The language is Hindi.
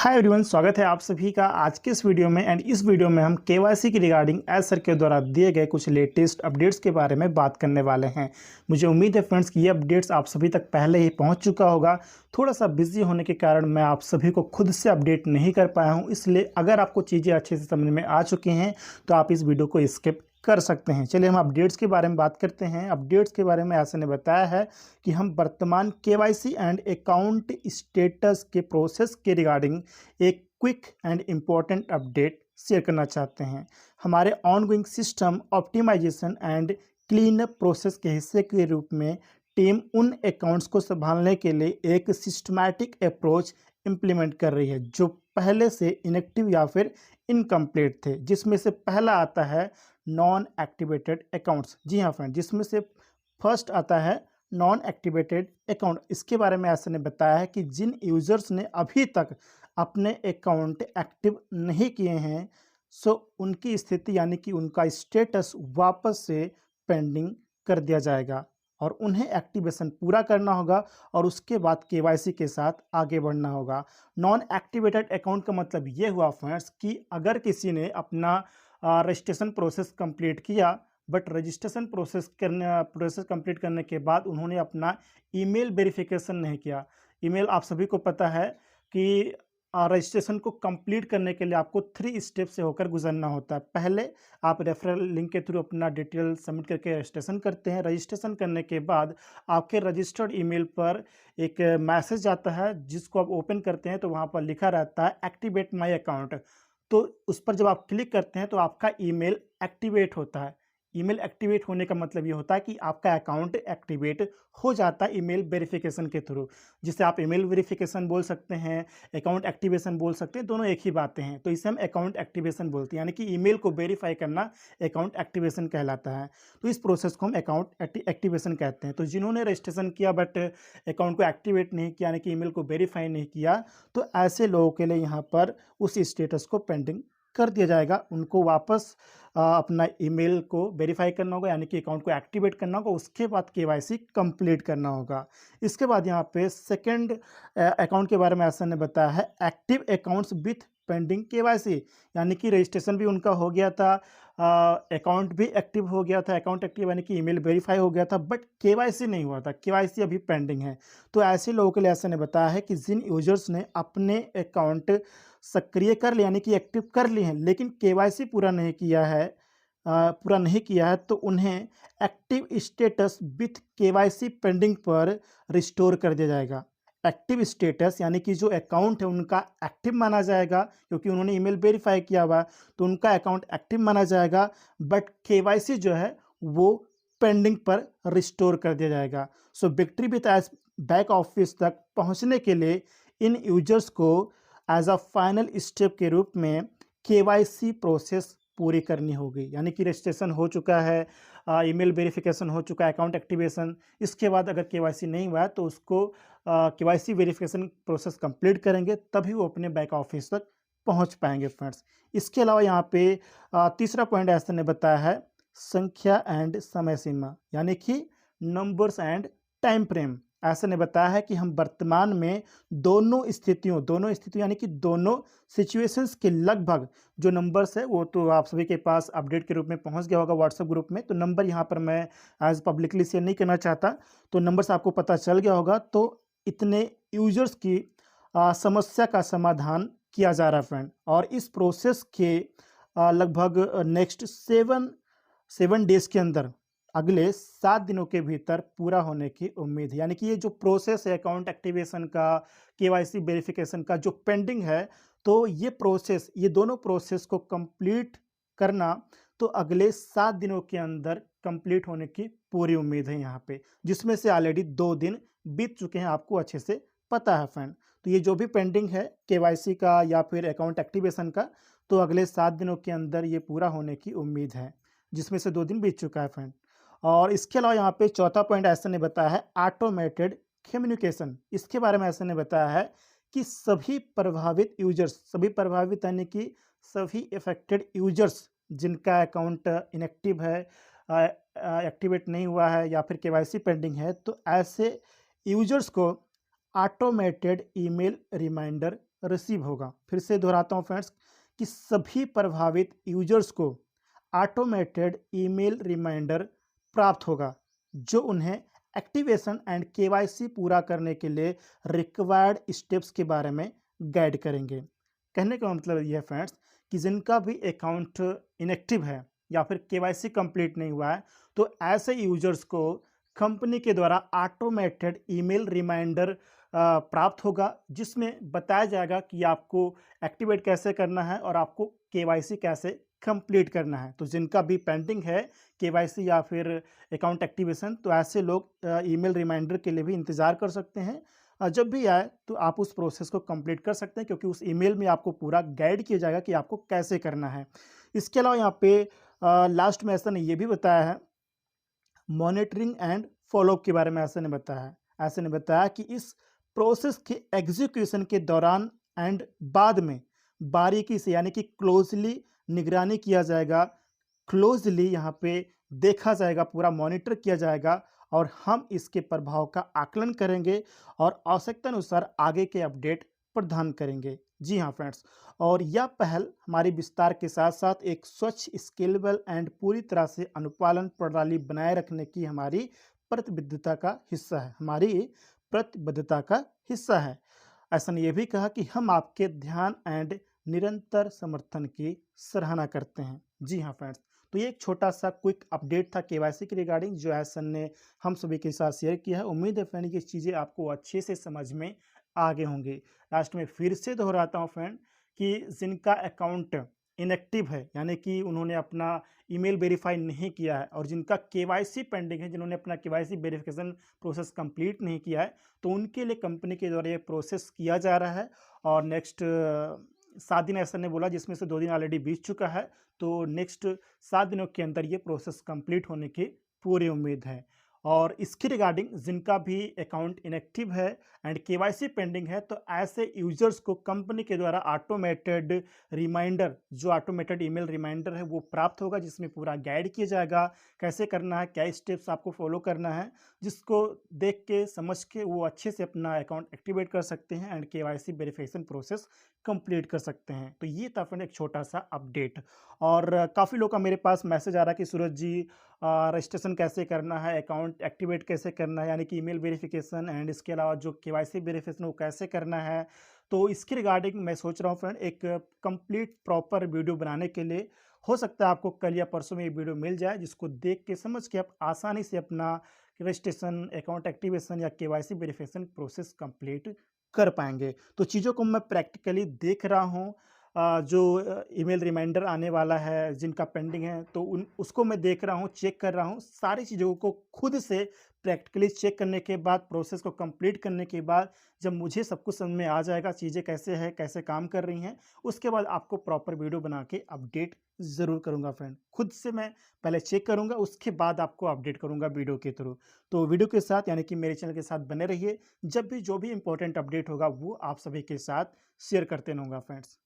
हाय एवरीवन, स्वागत है आप सभी का आज के इस वीडियो में। एंड इस वीडियो में हम केवाईसी की रिगार्डिंग एज सर के द्वारा दिए गए कुछ लेटेस्ट अपडेट्स के बारे में बात करने वाले हैं। मुझे उम्मीद है फ्रेंड्स कि ये अपडेट्स आप सभी तक पहले ही पहुंच चुका होगा। थोड़ा सा बिजी होने के कारण मैं आप सभी को खुद से अपडेट नहीं कर पाया हूँ, इसलिए अगर आपको चीज़ें अच्छे से समझ में आ चुकी हैं तो आप इस वीडियो को स्किप कर सकते हैं। चलिए हम अपडेट्स के बारे में बात करते हैं। अपडेट्स के बारे में ऐसे ने बताया है कि हम वर्तमान केवाईसी एंड अकाउंट स्टेटस के प्रोसेस के रिगार्डिंग एक quick and important update share करना चाहते हैं। हमारे ongoing system optimization and clean up process के हिस्से के रूप में टीम उन अकाउंट्स को संभालने के लिए एक सिस्टमैटिक अप्रोच इम्प्लीमेंट कर रही है जो पहले से इनएक्टिव या फिर इनकम्प्लीट थे, जिसमें से पहला आता है नॉन एक्टिवेटेड अकाउंट्स। जी हाँ फ्रेंड, जिसमें से फर्स्ट आता है नॉन एक्टिवेटेड अकाउंट। इसके बारे में ऐसा ने बताया है कि जिन यूजर्स ने अभी तक अपने अकाउंट एक्टिव नहीं किए हैं सो उनकी स्थिति यानी कि उनका स्टेटस वापस से पेंडिंग कर दिया जाएगा और उन्हें एक्टिवेशन पूरा करना होगा और उसके बाद केवाईसी के साथ आगे बढ़ना होगा। नॉन एक्टिवेटेड अकाउंट का मतलब ये हुआ फ्रेंड्स कि अगर किसी ने अपना रजिस्ट्रेशन प्रोसेस कंप्लीट किया बट रजिस्ट्रेशन प्रोसेस कंप्लीट करने के बाद उन्होंने अपना ईमेल वेरिफिकेशन नहीं किया। ईमेल आप सभी को पता है कि रजिस्ट्रेशन को कंप्लीट करने के लिए आपको 3 स्टेप से होकर गुजरना होता है। पहले आप रेफरल लिंक के थ्रू अपना डिटेल सबमिट करके रजिस्ट्रेशन करते हैं। रजिस्ट्रेशन करने के बाद आपके रजिस्टर्ड ईमेल पर एक मैसेज आता है जिसको आप ओपन करते हैं तो वहाँ पर लिखा रहता है एक्टिवेट माई अकाउंट। तो उस पर जब आप क्लिक करते हैं तो आपका ईमेल एक्टिवेट होता है। ईमेल एक्टिवेट होने का मतलब ये होता है कि आपका अकाउंट एक्टिवेट हो जाता है ईमेल वेरिफिकेशन के थ्रू, जिसे आप ईमेल वेरिफिकेशन बोल सकते हैं, अकाउंट एक्टिवेशन बोल सकते हैं, दोनों एक ही बातें हैं। तो इसे हम अकाउंट एक्टिवेशन बोलते हैं, यानी कि ईमेल को वेरीफाई करना अकाउंट एक्टिवेशन कहलाता है। तो इस प्रोसेस को हम अकाउंट एक्टिवेशन कहते हैं। तो जिन्होंने रजिस्ट्रेशन किया बट अकाउंट को एक्टिवेट नहीं किया यानी कि ईमेल को वेरीफाई नहीं किया, तो ऐसे लोगों के लिए यहाँ पर उस स्टेटस को पेंडिंग कर दिया जाएगा। उनको वापस अपना ईमेल को वेरीफाई करना होगा यानी कि अकाउंट को एक्टिवेट करना होगा, उसके बाद केवाईसी कंप्लीट करना होगा। इसके बाद यहाँ पे सेकंड अकाउंट के बारे में ऐसा ने बताया है active accounts with pending KYC, यानी कि रजिस्ट्रेशन भी उनका हो गया था, अकाउंट भी एक्टिव हो गया था। अकाउंट एक्टिव यानी कि ईमेल वेरीफाई हो गया था बट केवाईसी नहीं हुआ था, केवाईसी अभी पेंडिंग है। तो ऐसे लोगों के लिए ऐसा ने बताया है कि जिन यूजर्स ने अपने अकाउंट सक्रिय कर लिया यानी कि एक्टिव कर लिए हैं लेकिन केवाईसी पूरा नहीं किया है तो उन्हें active status with KYC pending पर रिस्टोर कर दिया जाएगा। एक्टिव स्टेटस यानी कि जो अकाउंट है उनका एक्टिव माना जाएगा क्योंकि उन्होंने ईमेल वेरीफाई किया हुआ, तो उनका अकाउंट एक्टिव माना जाएगा बट केवाईसी जो है वो पेंडिंग पर रिस्टोर कर दिया जाएगा। So victory with edge back office तक पहुंचने के लिए इन यूजर्स को एज अ फाइनल स्टेप के रूप में केवाईसी प्रोसेस पूरी करनी होगी, यानी कि रजिस्ट्रेशन हो चुका है, ईमेल वेरिफिकेशन हो चुका है, अकाउंट एक्टिवेशन, इसके बाद अगर केवाईसी नहीं हुआ है तो उसको केवाईसी वेरिफिकेशन प्रोसेस कंप्लीट करेंगे तभी वो अपने बैक ऑफिस तक पहुंच पाएंगे फ्रेंड्स। इसके अलावा यहाँ पे तीसरा पॉइंट ऐसा ने बताया है संख्या एंड समय सीमा, यानी कि नंबर्स एंड टाइम फ्रेम। ऐसा ने बताया है कि हम वर्तमान में दोनों स्थितियों यानी कि दोनों सिचुएशंस के लगभग जो नंबर्स है वो तो आप सभी के पास अपडेट के रूप में पहुंच गया होगा व्हाट्सएप ग्रुप में। तो नंबर यहाँ पर मैं एज पब्लिकली शेयर नहीं करना चाहता, तो नंबर्स आपको पता चल गया होगा। तो इतने यूजर्स की समस्या का समाधान किया जा रहा है फ्रेंड, और इस प्रोसेस के लगभग नेक्स्ट 7 डेज के अंदर अगले 7 दिनों के भीतर पूरा होने की उम्मीद है। यानी कि ये जो प्रोसेस है अकाउंट एक्टिवेशन का, केवाईसी वेरिफिकेशन का जो पेंडिंग है, तो ये दोनों प्रोसेस को कंप्लीट करना तो अगले 7 दिनों के अंदर कंप्लीट होने की पूरी उम्मीद है यहाँ पे, जिसमें से ऑलरेडी 2 दिन बीत चुके हैं, आपको अच्छे से पता है फ्रेंड। तो ये जो भी पेंडिंग है केवाईसी का या फिर अकाउंट एक्टिवेशन का, तो अगले 7 दिनों के अंदर ये पूरा होने की उम्मीद है, जिसमें से 2 दिन बीत चुका है फ्रेंड। और इसके अलावा यहाँ पे चौथा पॉइंट ऐसा ने बताया है ऑटोमेटेड कम्युनिकेशन। इसके बारे में ऐसा ने बताया है कि सभी प्रभावित यानी कि सभी इफेक्टेड यूजर्स जिनका अकाउंट इनएक्टिव है, एक्टिवेट नहीं हुआ है या फिर केवाईसी पेंडिंग है, तो ऐसे यूजर्स को ऑटोमेटेड ईमेल रिमाइंडर रिसीव होगा। फिर से दोहराता हूँ फ्रेंड्स कि सभी प्रभावित यूजर्स को ऑटोमेटेड ईमेल रिमाइंडर प्राप्त होगा जो उन्हें एक्टिवेशन एंड केवाईसी पूरा करने के लिए रिक्वायर्ड स्टेप्स के बारे में गाइड करेंगे। कहने का मतलब यह है फ्रेंड्स कि जिनका भी अकाउंट इनएक्टिव है या फिर केवाईसी कंप्लीट नहीं हुआ है, तो ऐसे यूजर्स को कंपनी के द्वारा ऑटोमेटेड ईमेल रिमाइंडर प्राप्त होगा जिसमें बताया जाएगा कि आपको एक्टिवेट कैसे करना है और आपको केवाईसी कैसे कंप्लीट करना है। तो जिनका भी पेंडिंग है केवाईसी या फिर अकाउंट एक्टिवेशन, तो ऐसे लोग ईमेल रिमाइंडर के लिए भी इंतज़ार कर सकते हैं। जब भी आए तो आप उस प्रोसेस को कंप्लीट कर सकते हैं क्योंकि उस ईमेल में आपको पूरा गाइड किया जाएगा कि आपको कैसे करना है। इसके अलावा यहाँ पे लास्ट में ऐसा ने ये भी बताया है मॉनिटरिंग एंड फॉलोअप के बारे में। ऐसे ने बताया है, ऐसे ने बताया कि इस प्रोसेस के एग्जीक्यूशन के दौरान एंड बाद में बारीकी से यानी कि क्लोजली निगरानी किया जाएगा, क्लोजली यहाँ पे देखा जाएगा, पूरा मॉनिटर किया जाएगा और हम इसके प्रभाव का आकलन करेंगे और आवश्यकता अनुसार आगे के अपडेट प्रदान करेंगे। जी हाँ फ्रेंड्स, और यह पहल हमारी विस्तार के साथ साथ एक स्वच्छ, स्केलेबल एंड पूरी तरह से अनुपालन प्रणाली बनाए रखने की हमारी प्रतिबद्धता का हिस्सा है, हमारी प्रतिबद्धता का हिस्सा है। ऐसा ने यह भी कहा कि हम आपके ध्यान एंड निरंतर समर्थन की सराहना करते हैं। जी हाँ फ्रेंड्स, तो ये एक छोटा सा क्विक अपडेट था केवाईसी के रिगार्डिंग जो एसन ने हम सभी के साथ शेयर किया है। उम्मीद है फ्रेंड कि चीज़ें आपको अच्छे से समझ में आगे होंगी। लास्ट में फिर से दोहराता हूँ फ्रेंड कि जिनका अकाउंट इनएक्टिव है यानी कि उन्होंने अपना ईमेल वेरीफाई नहीं किया है और जिनका केवाईसी पेंडिंग है, जिन्होंने अपना केवाईसी वेरिफिकेशन प्रोसेस कंप्लीट नहीं किया है, तो उनके लिए कंपनी के द्वारा ये प्रोसेस किया जा रहा है। और नेक्स्ट 7 दिन ऐसा ने बोला जिसमें से 2 दिन ऑलरेडी बीत चुका है, तो नेक्स्ट 7 दिनों के अंदर ये प्रोसेस कंप्लीट होने की पूरी उम्मीद है। और इसके रिगार्डिंग जिनका भी अकाउंट इनएक्टिव है एंड केवाईसी पेंडिंग है, तो ऐसे यूजर्स को कंपनी के द्वारा ऑटोमेटेड रिमाइंडर, जो ऑटोमेटेड ईमेल रिमाइंडर है वो प्राप्त होगा जिसमें पूरा गाइड किया जाएगा कैसे करना है, क्या स्टेप्स आपको फॉलो करना है, जिसको देख के समझ के वो अच्छे से अपना अकाउंट एक्टिवेट कर सकते हैं and KYC verification process complete कर सकते हैं। तो ये था फ्रेंड एक छोटा सा अपडेट। और काफ़ी लोग का मेरे पास मैसेज आ रहा है कि सूरज जी रजिस्ट्रेशन कैसे करना है, अकाउंट एक्टिवेट कैसे करना है, यानी कि ईमेल वेरिफिकेशन एंड इसके अलावा जो केवाईसी वेरिफिकेशन वो कैसे करना है। तो इसके रिगार्डिंग मैं सोच रहा हूँ फ्रेंड एक कंप्लीट प्रॉपर वीडियो बनाने के लिए, हो सकता है आपको कल या परसों में ये वीडियो मिल जाए जिसको देख के समझ के आप आसानी से अपना रजिस्ट्रेशन, अकाउंट एक्टिवेशन या केवाईसी वेरिफिकेशन प्रोसेस कंप्लीट कर पाएंगे। तो चीज़ों को मैं प्रैक्टिकली देख रहा हूँ। जो ईमेल रिमाइंडर आने वाला है जिनका पेंडिंग है, तो उन उसको मैं देख रहा हूँ, चेक कर रहा हूँ। सारी चीज़ों को खुद से प्रैक्टिकली चेक करने के बाद, प्रोसेस को कंप्लीट करने के बाद, जब मुझे सब कुछ समझ में आ जाएगा चीज़ें कैसे हैं, कैसे काम कर रही हैं, उसके बाद आपको प्रॉपर वीडियो बना के अपडेट ज़रूर करूँगा फ्रेंड। खुद से मैं पहले चेक करूँगा, उसके बाद आपको अपडेट करूँगा वीडियो के थ्रू। तो वीडियो के साथ यानी कि मेरे चैनल के साथ बने रहिए। जब भी जो भी इम्पोर्टेंट अपडेट होगा वो आप सभी के साथ शेयर करते रहूँगा फ्रेंड्स।